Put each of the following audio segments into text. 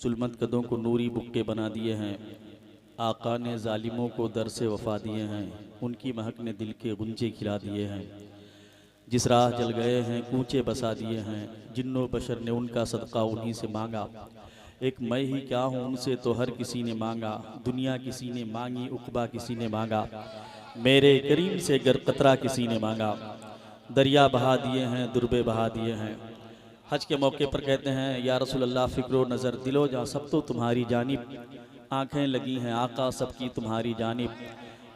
जुल्मत कदों को नूरी बुक्के बना दिए हैं। आका ने जालिमों को दर से वफा दिए हैं। उनकी महक ने दिल के गुंजे खिला दिए हैं। जिस राह जल गए हैं कूचे बसा दिए हैं। जिन्नो बशर ने उनका सदका उन्हीं से मांगा। एक मैं ही क्या हूँ उनसे तो हर किसी ने मांगा। दुनिया किसी ने मांगी, उकबा किसी ने मांगा। मेरे करीम से गर कतरा किसी ने मांगा। दरिया बहा दिए हैं, दुर्बे बहा दिए हैं। हज के मौके पर कहते हैं या रसूल अल्लाह फ़िक्रो नज़र दिलो जा सब तो तुम्हारी जानिब। आँखें लगी हैं आका सबकी तुम्हारी जानिब।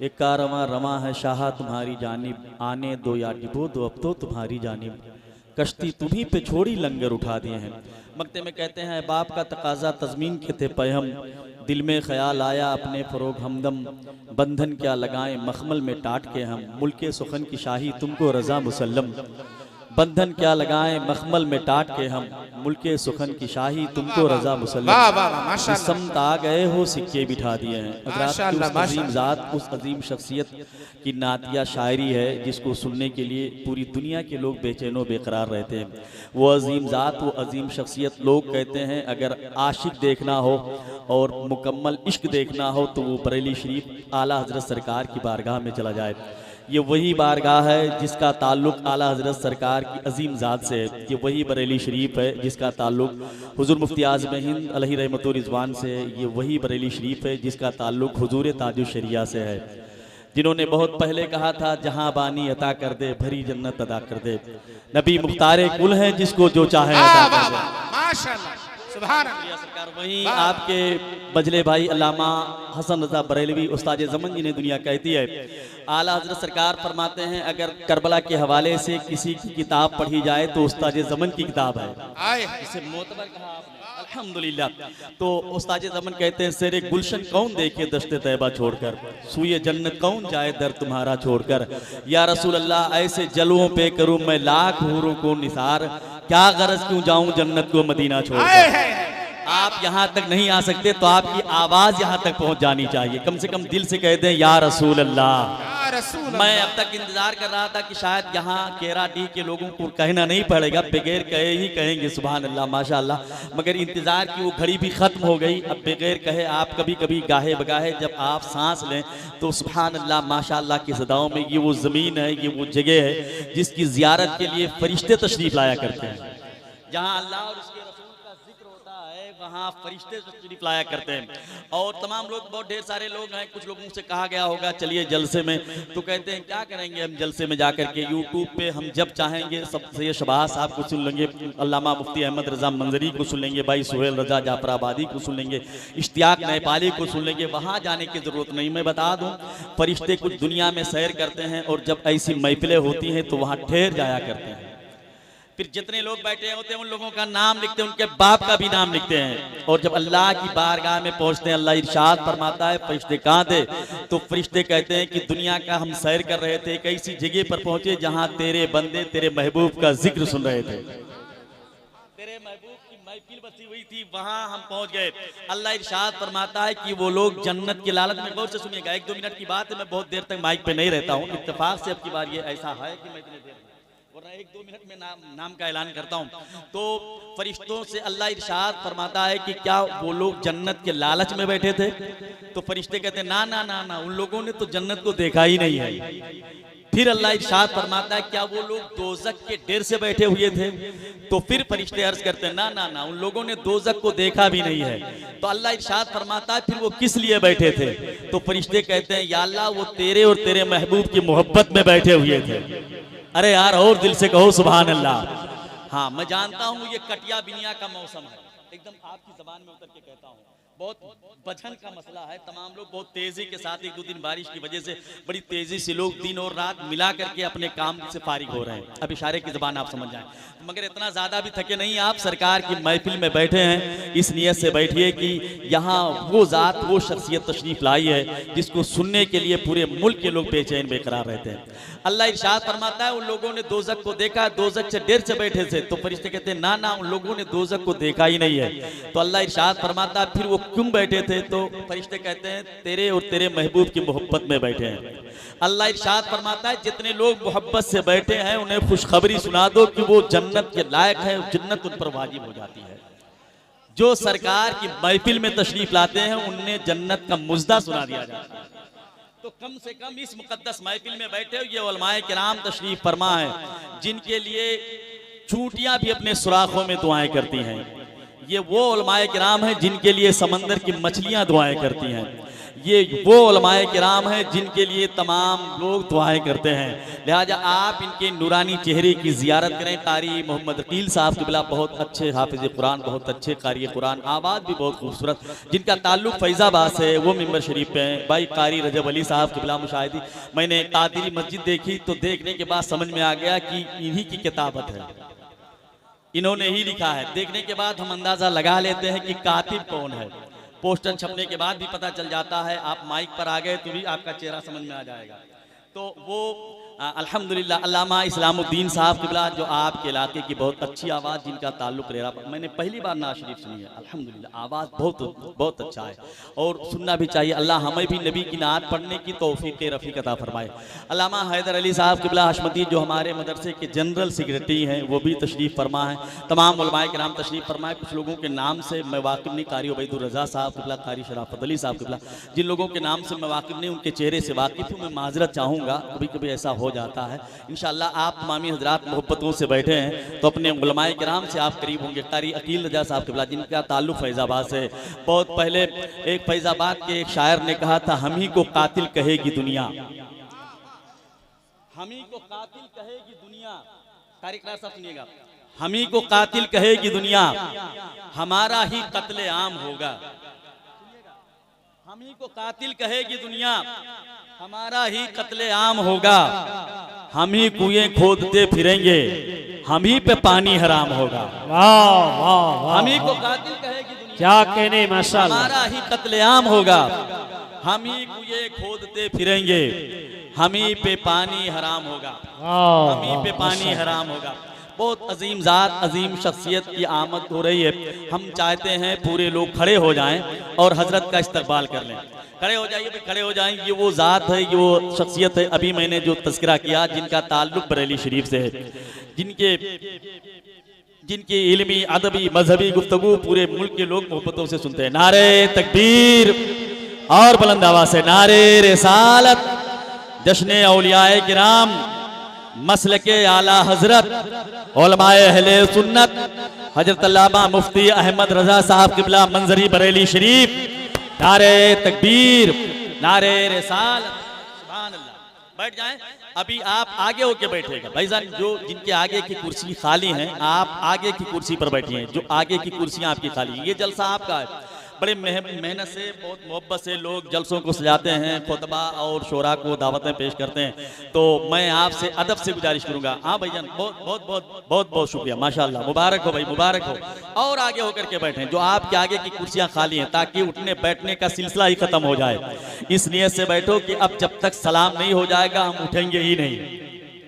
एक कारवां रवां है शाह तुम्हारी जानिब। आने दो या डिबो दो अब तो तुम्हारी जानिब। कश्ती तुम्ही पे छोड़ी लंगर उठा दिए हैं। मक्ते में कहते हैं बाप का तकाजा तज़मीन के थे पैहम। दिल में ख्याल आया अपने फ़रोग हमदम। बंधन क्या लगाएं मखमल में टाट के हम। मुल्के सुखन की शाही तुमको रज़ा मुसल्लम। बंधन क्या लगाएं मखमल में टाट के हम। मुल्के सुखन की शाही तुमको रजा मुसल्लम। समत आ गए हो सिक्के बिठा दिए हैं। हज़रात अजीम ज़ात उस अजीम शख्सियत की नातिया शायरी है जिसको सुनने के लिए पूरी दुनिया के लोग बेचैनो बेकरार रहते हैं। वो अजीम ज़ात वो अजीम शख्सियत लोग कहते हैं अगर आशिक देखना हो और मुकम्मल इश्क देखना हो तो वो बरेली शरीफ आला हज़रत सरकार की बारगाह में चला जाए। ये वही बारगाह है जिसका ताल्लुक़ आला हज़रत सरकार की अजीम ज़ात से है। ये वही बरेली शरीफ है जिसका ताल्लुक़ हुज़ूर मुफ्ती आज़म हिंद अलैहि रहमतुर रिज़वान से है। ये वही बरेली शरीफ है जिसका ताल्लुक़ हुज़ूर ताजुश शरिया से है, जिन्होंने बहुत पहले कहा था जहाँ बानी अता कर दे भरी जन्नत अदा कर दे। नबी मुख्तारे कुल है जिसको जो चाहे अता कर दे। माशाअल्लाह सुभान अल्लाह। सरकार वहीं आपके बजले भाई अल्लामा हसन रज़ा बरेलवी उस्ताद ज़मन जी ने दुनिया कहती है। आला हज़रत सरकार फरमाते हैं अगर करबला के हवाले से किसी की किताब पढ़ी जाए तो उस्ताद ज़मन की किताब है। इसे मोतबर कहा अल्हम्दुलिल्लाह। तो उस्ताद ज़मन कहते हैं सेरे गुलशन कौन देखे दश्ते तैबा छोड़कर। सुए जन्नत कौन जाए दर तुम्हारा छोड़कर। या रसूल अल्लाह ऐसे जलवों पे करूँ मैं लाख हूरों को निसार। क्या गरज क्यों जाऊं जन्नत को मदीना छोड़कर। आप यहाँ तक नहीं आ सकते तो आपकी आवाज़ यहाँ तक पहुँच जानी चाहिए। कम से कम दिल से कह दें या रसूल अल्लाह। मैं अब तक इंतजार कर रहा था कि शायद यहाँ केरा डी के लोगों को कहना नहीं पड़ेगा, बगैर कहे ही कहेंगे सुभान अल्लाह माशाअल्लाह। मगर इंतजार की वो घड़ी भी खत्म हो गई। अब बगैर कहे आप कभी कभी गाहे बगाहे जब आप सांस लें तो सुभान अल्लाह माशाअल्लाह की सदाओं में ये वो ज़मीन है, ये वो जगह है जिसकी ज़ियारत के लिए फरिश्ते तशरीफ लाया करते हैं। जहाँ अल्लाह और उसके रसूल का जिक्र होता है वहाँ फरिश्ते तशरीफ लाया करते हैं। और तमाम लोग बहुत ढेर सारे लोग हैं। कुछ लोगों से कहा गया होगा चलिए जलसे में, तो कहते हैं क्या करेंगे हम जलसे में जाकर के। यूट्यूब पे हम जब चाहेंगे सबसे शबाज साहब को सुन लेंगे, अल्लामा मुफ्ती अहमद रज़ा मंजरी को सुन लेंगे, भाई सुहेल रज़ा जाफराबादी को सुन लेंगे, इश्तियाक नेपाली को सुन लेंगे। वहाँ जाने की ज़रूरत नहीं। मैं बता दूँ फरिश्ते कुछ दुनिया में सैर करते हैं और जब ऐसी महफिलें होती हैं तो वहाँ ठहर जाया करते हैं। फिर जितने लोग बैठे होते हैं उन लोगों का नाम लिखते हैं, उनके बाप का भी नाम लिखते हैं। और जब अल्लाह की बारगाह में पहुंचते हैं अल्लाह इरशाद फरमाता है फरिश्ते कहाँ थे। तो फरिश्ते कहते हैं कि दुनिया का हम सैर कर रहे थे, एक ऐसी जगह पर पहुंचे जहां तेरे बंदे तेरे महबूब का जिक्र सुन रहे थे। तेरे महबूब की महफिल बसी हुई थी, वहां हम पहुंच गए। अल्लाह इरशाद फरमाता है कि वो लोग जन्नत की लालच में। गौर से सुनिएगा, 1-2 मिनट की बात है, मैं बहुत देर तक माइक पे नहीं रहता हूँ। इत्तेफाक से अब की बार ये ऐसा है कि मैं इतनी देर 1-2 मिनट में नाम का ऐलान करता हूँ। तो फरिश्तों से अल्लाह इरशाद फरमाता है कि क्या वो लोग जन्नत के लालच में बैठे थे। तो फरिश्ते कहते हैं ना ना ना ना, उन लोगों ने तो जन्नत को देखा ही नहीं है। फिर अल्लाह इरशाद फरमाता है क्या वो लोग दोज़ख के डर से बैठे हुए थे। तो फिर फरिश्ते अर्ज करते हैं ना ना ना, उन लोगों ने दोज़ख को देखा भी नहीं है। तो अल्लाह इरशाद फरमाता है फिर वो किस लिए बैठे थे। तो फरिश्ते कहते हैं या अल्लाह वो तेरे और तेरे महबूब की मोहब्बत में बैठे हुए थे। अरे यार और दिल से कहो सुभान अल्लाह। हाँ मैं जानता हूँ ये कटिया बिनिया का मौसम है, एकदम आपकी जबान में उतर के कहता हूँ। बहुत बचन का मसला है। तमाम लोग बहुत तेजी के साथ 1-2 दिन बारिश की वजह से बड़ी तेजी से लोग दिन और रात मिला करके अपने काम से फारिग हो रहे हैं। अब इशारे की जबान आप समझ जाएं। मगर इतना ज़्यादा भी थके नहीं आप, सरकार की महफिल में बैठे हैं। इस नियत से बैठिए कि यहाँ वो ज़ात वो शख्सियत तशरीफ़ लाई है जिसको सुनने के लिए पूरे मुल्क के लोग बेचैन बेकरार रहते हैं। अल्लाह इरशाद फरमाता है उन लोगों ने दोज़ख को देखा, दोज़ख से डर से बैठे थे। तो फरिश्ते कहते हैं ना ना, उन लोगों ने दोज़ख को देखा ही नहीं है। तो अल्लाह इरशाद फरमाता है फिर वो क्यों बैठे थे। तो फरिश्ते कहते हैं तेरे और तेरे महबूब की मोहब्बत में बैठे हैं। अल्लाह इरशाद फरमाता है जितने लोग मोहब्बत से बैठे हैं उन्हें खुशखबरी सुना दो कि वो जन्नत के लायक है, जन्नत उन पर वाजिब हो जाती है। जो सरकार की महफिल में तशरीफ लाते हैं उन्हें जन्नत का मुजदा सुना दिया जाता है। तो कम से कम इस मुकद्दस महफिल में बैठे ये उलमाए किराम तशरीफ फरमा है, जिनके लिए चूंटियां भी अपने सुराखों में दुआएं करती हैं। ये वो उलमाए किराम हैं जिनके लिए समंदर की मछलियां दुआएं करती हैं। ये वो उलमाए किराम हैं जिनके लिए तमाम लोग दुआएं करते हैं। लिहाजा आप इनके नूरानी चेहरे की जियारत करें। कारी मोहम्मद अकील साहब क़िबला बहुत अच्छे हाफिज़ कुरान, बहुत अच्छे कारी कुरान, आवाज़ भी बहुत खूबसूरत, जिनका ताल्लुक फैज़ाबाद से है, वो मिंबर शरीफ पे हैं। भाई कारी रजब अली साहब क़िबला मुशाहिदी, मैंने कादरी मस्जिद देखी तो देखने के बाद समझ में आ गया कि इन्हीं की किताबत है, इन्होंने ही लिखा है। देखने के बाद हम अंदाज़ा लगा लेते हैं कि कातिब कौन है। पोस्टर छपने के बाद भी पता चल जाता है। आप माइक पर आ गए तो भी आपका चेहरा समझ में आ जाएगा। तो वो अल्हम्दुलिल्लाह अल्लामा इस्लामुद्दीन साहब क़िबला, जो आपके इलाके की बहुत अच्छी आवाज़, जिनका ताल्लुक़ रेरा, मैंने पहली बार नात शरीफ सुनी है। अल्हम्दुलिल्लाह आवाज़ बहुत अच्छा है और सुनना भी चाहिए। अल्लाह हमें भी नबी की नात पढ़ने की तौफीक रफ़ीक अता फरमाए। अल्लामा हैदर अली साहब क़िबला हशमती, जो हमारे मदरसे के जनरल सेक्रेटरी हैं, वो भी तशरीफ़ फरमा है। तमाम उलमाए किराम तशरीफ़ फरमाए। कुछ लोगों के नाम से मैं वाकिफ़ नहीं, कारी उबैदुर रज़ा साहब क़िबला, कारी शराफत अली साहब क़िबला, जिन लोगों के नाम से मैं वाकिफ़ नहीं, उनके चेहरे से वाकिफ़ हूँ। मैं माजरत चाहूँगा, कभी कभी ऐसा हो जाता है। इंशाअल्लाह आप तमामी हजरात मोहब्बतों से बैठे हैं तो अपने उलमाए किराम से आप करीब होंगे। कारी अकील रजा साहब क़िबला, जिनका ताल्लुक़ फैज़ाबाद से। बहुत पहले एक फैज़ाबाद के एक शायर ने कहा था, हम ही को कातिल कहेगी दुनिया, हम ही को कातिल कहेगी दुनिया। कारी इकरार साहब सुनिएगा, हम ही को कातिल कहेगी दुनिया, हमारा ही कत्ले आम होगा। हम ही को कातिल कहेगी दुनिया, हमारा ही कत्ले आम होगा। हम ही कुएं खोदते फिरेंगे, हम ही पे पानी हराम होगा। वाह वाह वाह, हम ही को कातिल कहेगी दुनिया, क्या कहने माशाअल्लाह, हमारा ही कत्ले आम होगा। हम ही कुएं खोदते फिरेंगे, हम ही पे पानी हराम होगा, हम ही पे पानी हराम होगा। बहुत अजीम ज़ात, अजीम शख्सियत की आमद हो रही है। हम चाहते हैं पूरे लोग खड़े हो जाएं और हजरत का इस्तकबाल कर लें। खड़े हो जाइए भाई, खड़े हो जाएं। ये वो ज़ात है, ये वो शख्सियत है, अभी मैंने जो तज़किरा किया, जिनका ताल्लुक़ बरेली शरीफ से है, जिनकी इल्मी, अदबी, मजहबी गुफ्तगू पूरे मुल्क के लोग मोहब्बतों से सुनते हैं। नारे तकबीर और बुलंद आवाज़ से नारे रिसालत। जश्न औलियाए किराम, मसलके आला हजरत, उलमाए अहले सुन्नत, हजरत अल्लामा मुफ्ती अहमद रजा साहब क़िबला मंजरी बरेली शरीफ। नारे तकबीर, नारे रिसालत, सुभान अल्लाह। बैठ जाएं। अभी आप आगे होके बैठेगा भाईजान, जो जिनके आगे की कुर्सी खाली हैं, आप आगे की कुर्सी पर बैठिए। जो आगे की कुर्सियां आपकी खाली, ये जलसा आपका है। बड़े मेहनत से, बहुत मोहब्बत से लोग जलसों को सजाते हैं, खुतबा और शोरा को दावतें पेश करते हैं। तो मैं आपसे अदब से गुजारिश करूंगा। हाँ भाईजान, बहुत बहुत बहुत बहुत बहुत शुक्रिया, माशाल्लाह, मुबारक हो भाई, मुबारक हो। और आगे होकर के बैठें, जो आपके आगे की कुर्सियां खाली हैं, ताकि उठने बैठने का सिलसिला ही खत्म हो जाए। इस नियत से बैठो कि अब जब तक सलाम नहीं हो जाएगा हम उठेंगे ही नहीं,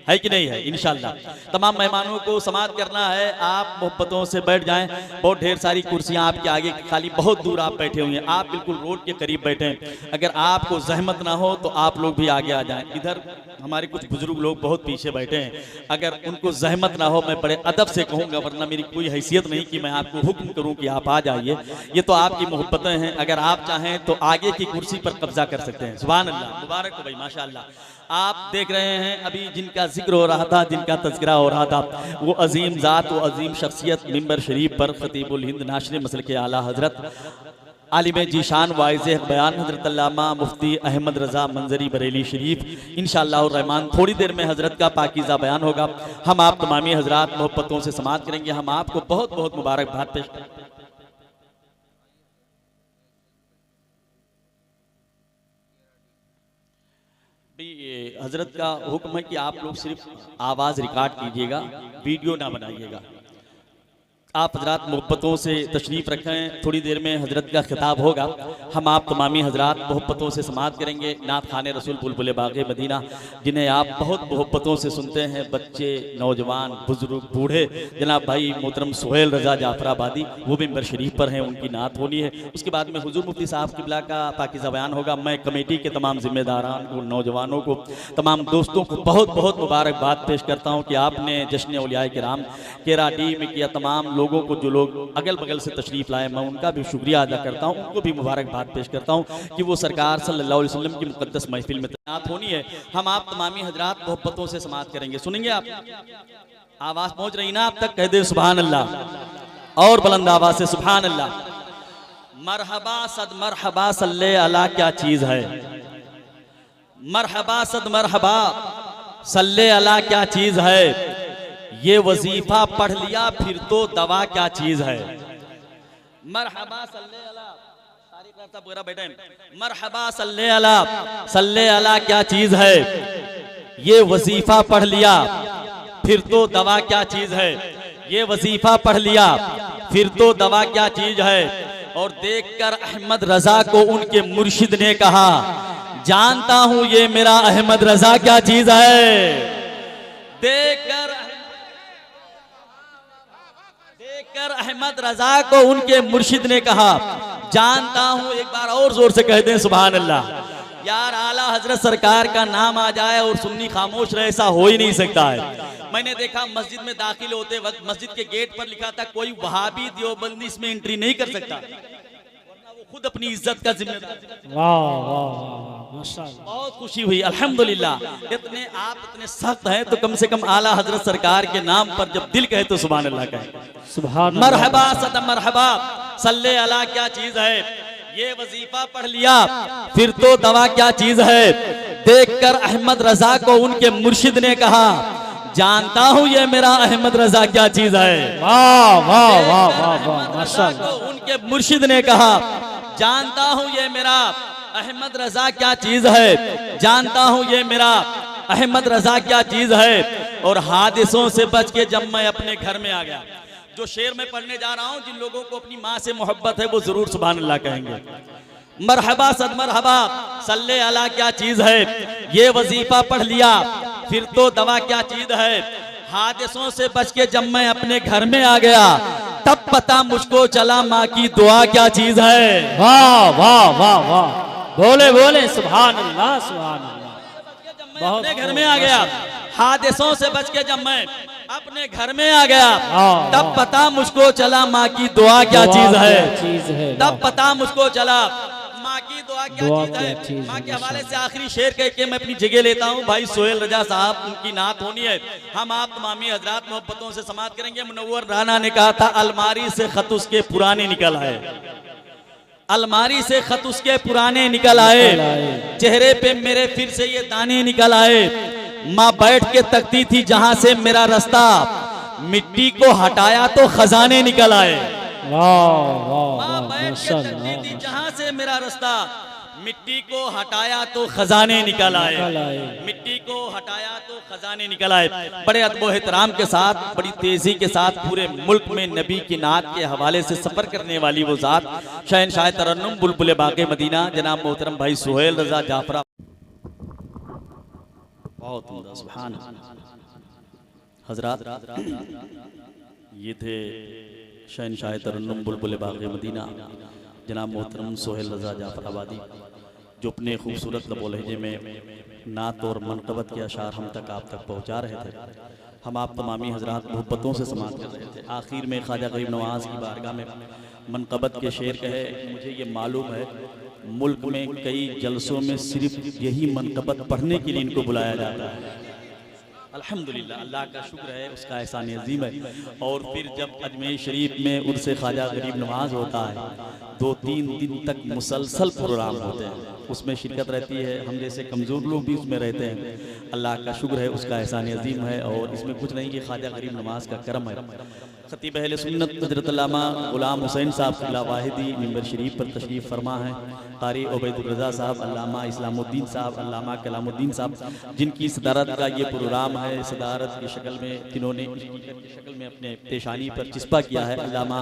है कि नहीं है। इंशाल्लाह तमाम मेहमानों को समाअत करना है, आप मोहब्बतों से बैठ जाएं। बहुत ढेर सारी कुर्सियां आपके आगे खाली, बहुत दूर आप बैठे हुए हैं, आप बिल्कुल रोड के करीब बैठे। अगर आपको जहमत ना हो तो आप लोग भी आगे आ जाएं। इधर हमारे कुछ बुजुर्ग लोग बहुत पीछे बैठे हैं, अगर उनको जहमत ना हो, मैं बड़े अदब से कहूँगा, वरना मेरी कोई हैसियत नहीं कि मैं आपको हुक्म करूँ कि आप आ जाइए। ये तो आपकी मोहब्बतें हैं, अगर आप चाहें तो आगे की कुर्सी पर कब्जा कर सकते हैं। सुभान अल्लाह, मुबारक हो भाई, माशाअल्लाह। आप देख रहे हैं अभी जिनका जिक्र हो रहा था, जिनका तज़किरा हो रहा था, वो अजीम ज़ात, वो अजीम शख्सियत, मिंबर शरीफ पर खतीबुल हिंद नाशर मसल के आला हजरत आलिम जीशान वाइज़ बयान हजरत अल्लामा मुफ्ती अहमद रज़ा मंजरी बरेली शरीफ। इंशाअल्लाह रहमान थोड़ी देर में हजरत का पाकीज़ा बयान होगा। हम आप तमामी हजरात मोहब्बतों से समाअत करेंगे। हम आपको बहुत बहुत मुबारकबाद पेश करें। हजरत का हुक्म है कि आप लोग सिर्फ आवाज़ रिकॉर्ड कीजिएगा, वीडियो ना बनाइएगा। आप हजरात मोहब्बतों से तशरीफ़ रखें। थोड़ी देर में हजरत का खिताब होगा। हम आप तमामी हजरात मोहब्बतों से समाअत करेंगे। नात खाने रसूल बुलबुल बाग़े मदीना, जिन्हें आप बहुत मोहब्बतों से सुनते हैं, बच्चे, नौजवान, बुजुर्ग, बूढ़े, जनाब भाई मोहतरम सुहेल रज़ा जाफराबादी, वो मिंबर शरीफ पर हैं, उनकी नात होनी है। उसके बाद में हुजूर मुफ्ती साहब क़िबला का पाकीज़ा बयान होगा। मैं कमेटी के तमाम जिम्मेदारान को, नौजवानों को, तमाम दोस्तों को बहुत बहुत मुबारकबाद पेश करता हूँ कि आपने जश्न औलियाए किराम केरा डी में किया, तमाम लोगों को, जो लोग अगल बगल से तशरीफ़ लाए, मैं उनका भी शुक्रिया अदा करता हूँ, उनको भी मुबारकबाद पेश करता हूँ कि वो सरकार सल्लल्लाहु अलैहि वसल्लम की मुक़द्दस महफिल में तैनात होनी है। हम आप तमामी हजरात मोहब्बतों से समाअत करेंगे। सुनेंगे आप? आवाज़ पहुँच रही ना आप तक? कह दे सुभान अल्लाह और बुलंद आवाज़ से सुभान अल्लाह। मरहबा सद मरहबा सल्ले अला क्या चीज़ है, मरहबा सद मरहबा सल्ले अला क्या चीज़ है, ये वजीफा पढ़ लिया फिर तो दवा क्या चीज़ है। मरहबा सल्ले अला, सारी क्लास पूरा बैठे, मरहबा सल्ले अला क्या चीज़ है, ये वजीफा पढ़ लिया फिर तो दवा क्या चीज़ है, ये वजीफा पढ़ लिया फिर तो दवा क्या चीज़ है। और देखकर अहमद रजा को उनके मुर्शिद ने कहा, जानता हूं ये मेरा अहमद रजा क्या चीज है। देखकर अहमद रजा को उनके मुर्शिद ने कहा, जानता हूं, एक बार और जोर से कह दें सुभान अल्लाह। यार आला हजरत सरकार का नाम आ जाए और सुन्नी खामोश रहे, ऐसा हो ही नहीं सकता है। मैंने देखा मस्जिद में दाखिल होते वक्त मस्जिद के गेट पर लिखा था कोई वहाबी देवबंदी इसमें एंट्री नहीं कर सकता, वरना वो खुद अपनी इज्जत का जिम्मेदार। वाह वाह माशाअल्लाह, बहुत खुशी हुई अल्हम्दुलिल्लाह। इतने आप इतने सख्त हैं तो कम से कम आला हजरत सरकार के नाम पर जब दिल कहे तो सुभान अल्लाह कहे। सुभान मरहबा सद मरहबा सल्ले अला क्या चीज है, ये वजीफा पढ़ लिया फिर तो दवा क्या चीज है। देखकर अहमद रजा को उनके मुर्शिद ने कहा, जानता हूं ये मेरा अहमद रजा क्या चीज है। वाह वाह वाह वाह वाह माशाअल्लाह। उनके मुर्शिद ने कहा, जानता हूं ये मेरा अहमद रजा क्या चीज है, जानता हूं ये मेरा अहमद रजा क्या चीज है। और हादिसों से बच के जब मैं अपने घर में आ गया, जो शेर में पढ़ने जा रहा हूं, जिन लोगों को अपनी माँ से मोहब्बत है वो जरूर सुभान अल्लाह कहेंगे। मरहबा सद मरहबा सल्ले अला क्या चीज है, ये वजीफा पढ़ लिया फिर तो दवा क्या चीज है। हादिसों से बच के जब मैं अपने घर में आ गया, तब पता मुझको चला माँ की दुआ क्या चीज है। वाह वाह वाह वाह, बोले बोले सुभान अल्लाह सुभान अल्लाह। अपने घर में आ गया, हादिसों से बच के जब मैं अपने घर में आ गया, तब पता मुझको चला माँ की दुआ क्या चीज है। तब पता मुझको चला माँ की दुआ क्या चीज है। माँ के हवाले से आखिरी शेर कह के मैं अपनी जगह लेता हूँ। भाई सोहेल रजा साहब, उनकी नात होनी है, हम आप तमामी हजरात मोहब्बतों से समाअत करेंगे। मुनव्वर राना ने कहा था, अलमारी से खत उसके पुराने निकल आए, अलमारी से खत उसके पुराने निकल आए, चेहरे पे मेरे फिर से ये दाने निकल आए। माँ बैठ के तकती थी जहां से मेरा रास्ता, मिट्टी को हटाया तो खजाने निकल आए। माँ बैठ के तकती थी जहां से मेरा रास्ता, मिट्टी को हटाया तो खजाने निकल आए, मिट्टी को हटाया तो खजाने निकल आए। बड़े अदब एहतराम के साथ, बड़ी तेजी के साथ पूरे मुल्क में नबी की नात के हवाले से सफर करने वाली वो जात, शहनशाह तरन्नुम बुलबुल बाग़े मदीना जनाब मोहतरम भाई सोहेल रजा जाफरा। बहुत उम्दा सुभान हजरात, ये थे शहनशाह तरन्नुम बुलबुल बाग़े मदीना जनाब मोहतरम सोहेल रजा जाफराबादी, जो अपने खूबसूरत लबो लहजे में नात और मनक़बत के अशार हम तक आप तक पहुँचा रहे थे। हम आप तमामी हजरात मोहब्बतों से समाअत कर रहे थे। आखिर में ख्वाजा गरीब नवाज की बारगाह में मनक़बत के शेर कहे। मुझे ये मालूम है मुल्क में कई जलसों में सिर्फ यही मनक़बत पढ़ने के लिए इनको बुलाया जाता है। अल्हम्दुलिल्लाह, अल्लाह का शुक्र है, उसका एहसान अज़ीम है। और फिर जब अजमेर शरीफ में उर्से ख्वाजा गरीब नवाज होता है, 2-3 दिन तक मुसलसल प्रोग्राम होते हैं, उसमें शिरकत रहती है। हम जैसे कमज़ोर लोग भी उसमें रहते हैं। अल्लाह का शुक्र है, उसका एहसान अज़ीम है। और इसमें कुछ नहीं कि ख्वाजा गरीब नवाज का करम है। खतीब अहले सुन्नत हज़रत अल्लामा गुलाम हुसैन साहब क़िला वाहिदी मिंबर शरीफ पर तशरीफ़ फरमा है। कारी उबैदुर रज़ा साहब, अल्लामा इस्लामुद्दीन साहब, अल्लामा कलामुद्दीन साहब, जिनकी सदारत का ये प्रोग्राम है, सदारत की शक्ल में जिन्होंने की शक्ल में अपने पेशानी पर चिस्पा किया है, अल्लामा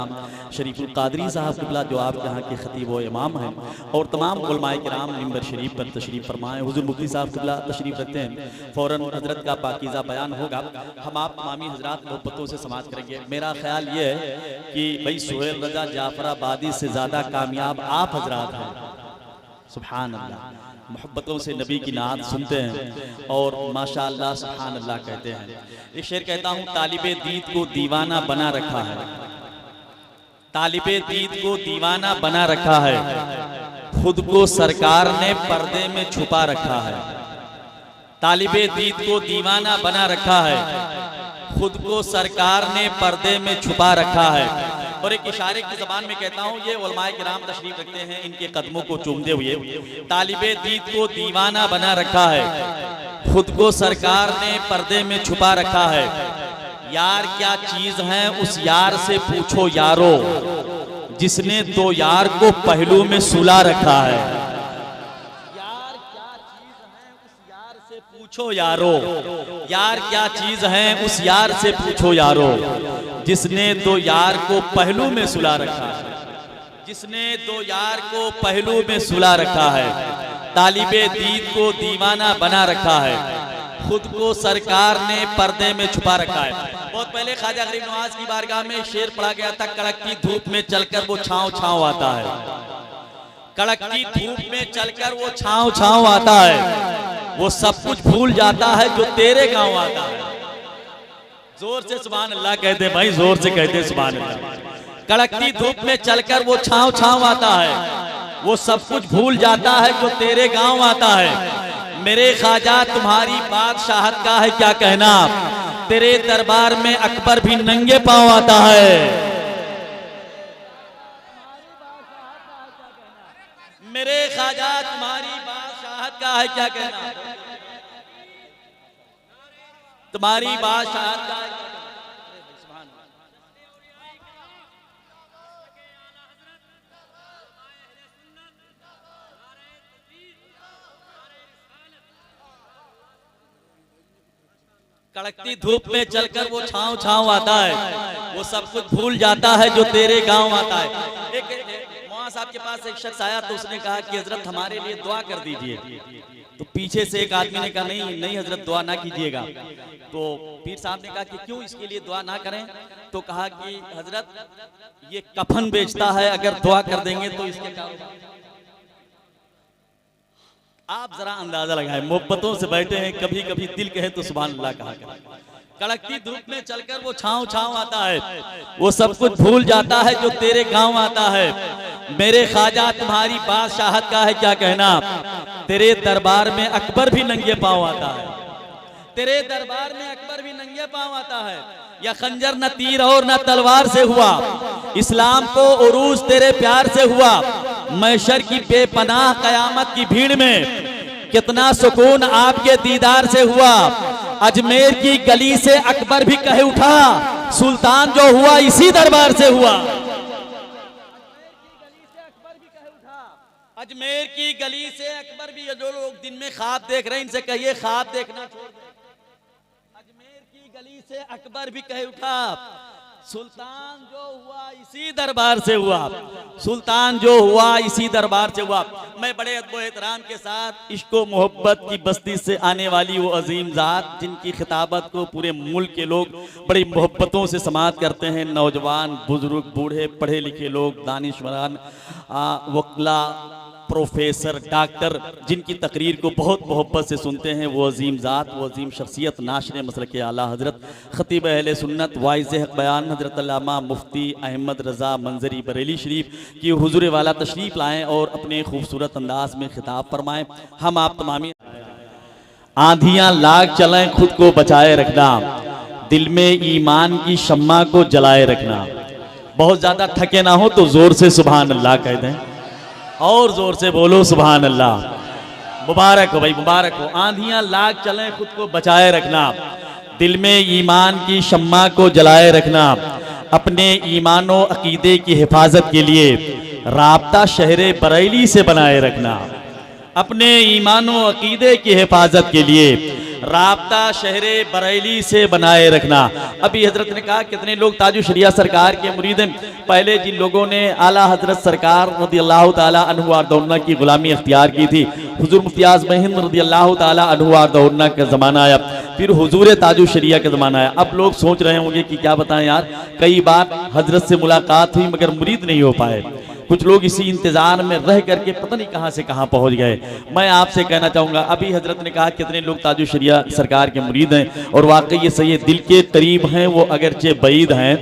शरीफुल क़ादरी साहब क़िबला, जो आप यहाँ के खतीब व इमाम हैं। और तमाम उलमाए किराम मिंबर शरीफ पर तशरीफ़ फरमाएँ। हुज़ूर मुफ्ती साहब क़िबला तशरीफ़ रखते हैं। फ़ौरन हज़रत का पाकीज़ा बयान होगा, हम आप तमामी हज़रात मोहब्बतों से समाअत करेंगे। मेरा ख्याल ये है कि भाई सोहेल रजा जाफराबादी से ज़्यादा कामयाब आप हज़रात हैं। सुभान अल्लाह, मोहब्बतों से नबी की नात सुनते हैं और माशाअल्लाह सुभान अल्लाह कहते हैं। एक शेर कहता हूँ, तालिबे दीद को दीवाना बना रखा है, तालिबे दीद को दीवाना बना रखा है, खुद को सरकार ने पर्दे में छुपा रखा है। तालिबे दीद को दीवाना बना रखा है, खुद को सरकार ने पर्दे में छुपा रखा है। और एक इशारे की ज़बान में कहता हूँ, ये उलमाए किराम तशरीफ रखते हैं, इनके कदमों को चूमते हुए, तालिबे दीद को दीवाना बना रखा है, खुद को सरकार ने पर्दे में छुपा रखा है। यार क्या चीज है उस यार से पूछो यारो, जिसने दो यार को पहलू में सुला रखा है। यार क्या चीज है उस यार से पूछो यारो, यार क्या चीज है उस यार से पूछो यारो, जिसने दो यार को पहलू में सुला रखा है, जिसने दो यार को पहलू में सुला रखा है। तालिबे दीद को दीवाना बना रखा है, खुद को सरकार ने पर्दे में छुपा रखा है। बहुत पहले ख्वाजा गरीब नवाज की बारगाह में शेर पढ़ा गया था, कड़कती धूप में चलकर वो छांव छांव आता है, कड़कती धूप में चलकर वो छांव छांव आता है, वो सब कुछ भूल जाता है जो तेरे गांव आता है। जोर से सुभान अल्लाह कहते भाई, जोर से कहते सुभान अल्लाह। कड़कती धूप में चलकर वो छांव छांव आता है, वो सब कुछ भूल जाता है जो तेरे गांव आता है। मेरे ख्वाजा तुम्हारी बादशाहत का है क्या कहना, तेरे दरबार में अकबर भी नंगे पांव आता है। मेरे ख्वाजा तुम्हारी बादशाहत का है क्या कहना, तुम्हारी बादशाहत का है। कड़कती धूप में चलकर वो छांव छांव आता है, वो सब कुछ भूल जाता है जो तेरे गांव आता है। एक मौलाना साहब के पास एक शख्स आया तो उसने कहा कि हजरत हमारे लिए दुआ कर दीजिए। तो पीछे से एक आदमी ने कहा नहीं नहीं हजरत दुआ ना कीजिएगा। तो पीर साहब ने कहा कि क्यों इसके लिए दुआ ना करें। तो कहा कि हजरत ये कफन बेचता है, अगर दुआ कर देंगे तो इसके कारोबार। आप जरा अंदाजा लगाएं, मोहब्बतों से बैठे हैं, कभी कभी दिल कहे तो सुभान अल्लाह कहा करें। कड़कती धूप में चलकर वो छांव छांव आता है, वो सब कुछ भूल जाता है जो तेरे गांव आता है। मेरे ख्वाजा तुम्हारी बादशाहत का है क्या कहना, तेरे दरबार में अकबर भी नंगे पांव आता है, तेरे दरबार में अकबर भी नंगे पांव आता है। या खंजर न तीर और न तलवार से हुआ, इस्लाम को उरूज तेरे प्यार से हुआ। मैशर की बेपनाह कयामत की भीड़ में कितना सुकून आपके दीदार से हुआ। अजमेर की गली से अकबर भी कहे उठा, सुल्तान जो हुआ इसी दरबार से हुआ। अजमेर की गली से अकबर भी, जो लोग दिन में ख्वाब देख रहे हैं इनसे कहिए ख्वाब देखना छोड़ दे। अजमेर की गली से अकबर भी कहे उठा, सुल्तान जो हुआ इसी दरबार से हुआ, सुल्तान जो हुआ इसी दरबार से हुआ। मैं बड़े अदब एहतराम के साथ इश्को मोहब्बत की बस्ती से आने वाली वो अजीम ज़ात जिनकी खिताबत को पूरे मुल्क के लोग बड़ी मोहब्बतों से समाअत करते हैं, नौजवान बुजुर्ग बूढ़े पढ़े लिखे लोग, दानिशवरान वकला प्रोफेसर डॉक्टर, जिनकी तकरीर को बहुत मोहब्बत से सुनते हैं, वो अजीम ज़ात वो अजीम शख्सियत नाशर मसलक आला हज़रत ख़तीब अहले सुन्नत वाइज़ हक़ बयान हज़रत अल्लामा मुफ्ती अहमद रज़ा मंजरी बरेली शरीफ की हुज़ूर वाला तशरीफ़ लाएँ और अपने खूबसूरत अंदाज में खिताब फरमाएँ। हम आप तमामी आंधियाँ लाग चलें, खुद को बचाए रखना, दिल में ईमान की शम्मा को जलाए रखना। बहुत ज़्यादा थके ना हो तो ज़ोर से सुभान अल्लाह कह दें, और जोर से बोलो सुभान अल्लाह। मुबारक हो भाई, मुबारक हो। आंधियां लाग चलें, खुद को बचाए रखना, दिल में ईमान की शम्मा को जलाए रखना, अपने ईमानो अकीदे की हिफाजत के लिए राब्ता शहरे बरेली से बनाए रखना, अपने ईमानो अकीदे की हिफाजत के लिए राब्ता शहरे बरेली से बनाए रखना। अभी हजरत ने कहा कितने लोग ताजु शरिया सरकार के मुरीद हैं। पहले जिन लोगों ने आला हजरत सरकार रज़ी अल्लाह ताला अन्हु वारदौना की गुलामी अख्तियार की थी, हुजूर मुफ्ती आज़म हिंद रज़ी अल्लाह ताला अन्हु वारदौना का ज़माना आया, फिर हुजूर ताजु शरिया का ज़माना आया। अब लोग सोच रहे होंगे कि क्या बताएं यार, कई बार हजरत से मुलाकात हुई मगर मुरीद नहीं हो पाए। कुछ लोग इसी इंतजार में रह करके पता नहीं कहां से कहां पहुंच गए। मैं आपसे कहना चाहूंगा, अभी हजरत ने कहा कितने लोग ताजु शरिया सरकार के मुरीद हैं, और वाकई ये सही दिल के करीब हैं, वो अगरचे बईद हैं।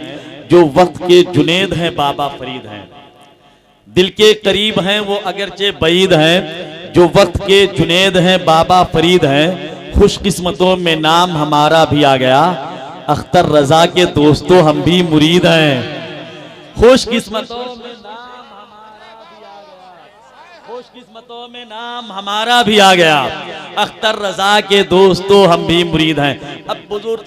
जो वक्त के जुनेद हैं बाबा फरीद हैं। दिल के करीब हैं वो अगरचे बईद हैं, जो वक्त के जुनेद हैं बाबा फरीद हैं। खुशकिस्मतों में नाम हमारा भी आ गया, अख्तर रजा के दोस्तों हम भी मुरीद हैं। खुशकिस्मतों में नाम हमारा भी आ गया, खुशकिस्मतों में नाम हमारा भी आ गया, अख्तर रजा के दोस्तों हम भी मुरीद हैं। अब हुजूर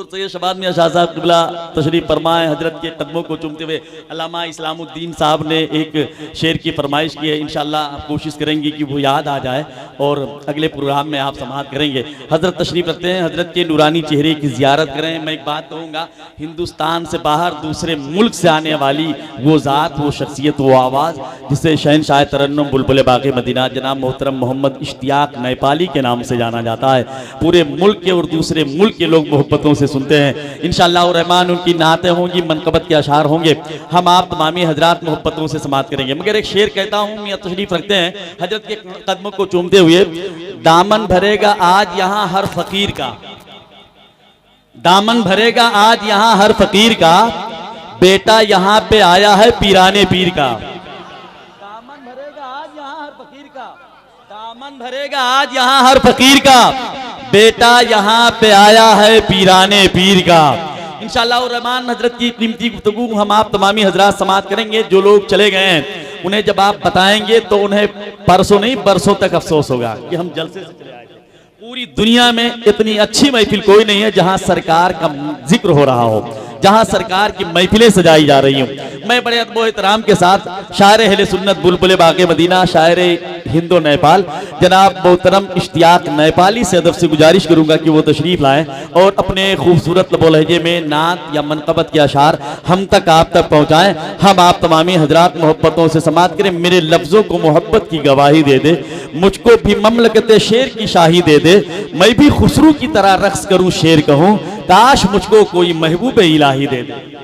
सैयद शबाब मियां शाह साहब क़िबला तशरीफ फरमाए, हजरत के कदमों को चूमते हुए अल्लामा इस्लामुद्दीन साहब ने एक शेर की फरमाइश की है। इंशाअल्लाह आप कोशिश करेंगे कि वो याद आ जाए और अगले प्रोग्राम में आप समाअत करेंगे। हजरत तशरीफ रखते हैं, हजरत के नूरानी चेहरे की ज़ियारत करें। मैं एक बात कहूँगा, हिंदुस्तान से बाहर दूसरे मुल्क से आने वाली वो ज़ात, वो शख्सियत, वो आवाज़ जिसे शहनशाह तरन्नुम बुलबुल बाग़े मदीना जनाब मोहतरम मोहम्मद इश्तियाक नेपाली के नाम से जाना जाता है, पूरे मुल्क के और दूसरे मुल्क के लोग मोहब्बतों से सुनते हैं। इंशाअल्लाह रहमान उनकी नातें होंगी, मनकबत के अशार होंगे, हम आप तमामी हजरात मोहब्बतों से समाअत करेंगे। मगर एक शेर कहता हूँ, मियां तशरीफ रखते हैं, हजरत के कदमों को चूमते हुए, दामन भरेगा आज यहाँ हर फकीर का, दामन भरेगा आज यहाँ हर फकीर का, बेटा यहाँ पे आया है पीराने पीर का। दामन भरेगा आज यहाँ हर फकीर का, दामन भरेगा आज यहाँ हर फकीर का, बेटा यहाँ पे आया है पीराने पीर का। इंशाअल्लाह रहमान हजरत की कीमती गुफ्तगू हम आप तमामी हजरात समाअत करेंगे। जो लोग चले गए हैं उन्हें जब आप बताएंगे तो उन्हें परसों नहीं बरसों तक अफसोस होगा कि हम जलसे से चले आए थे। पूरी दुनिया में इतनी अच्छी महफिल कोई नहीं है जहां सरकार का जिक्र हो रहा हो, जहां सरकार की महफिलें सजाई जा रही हूँ। मैं बड़े अदब एहतराम के साथ शायर अहले सुन्नत बुलबुल बाग़े मदीना, शायर हिंदो नेपाल जनाब मोहतरम इश्तियाक नेपाली से अदब से गुजारिश करूंगा कि वो तशरीफ लाएं और अपने खूबसूरत लबो लहजे में नात या मनकबत के अशार हम तक आप तक पहुंचाएं। हम आप तमामी हजरात मोहब्बतों से समाअत करें। मेरे लफ्जों को मोहब्बत की गवाही दे दे, मुझको भी ममलकत शेर की शाही दे दे, मैं भी खुसरू की तरह रक्स करूं शेर कहूं, काश मुझको कोई महबूब इलाही दे दे।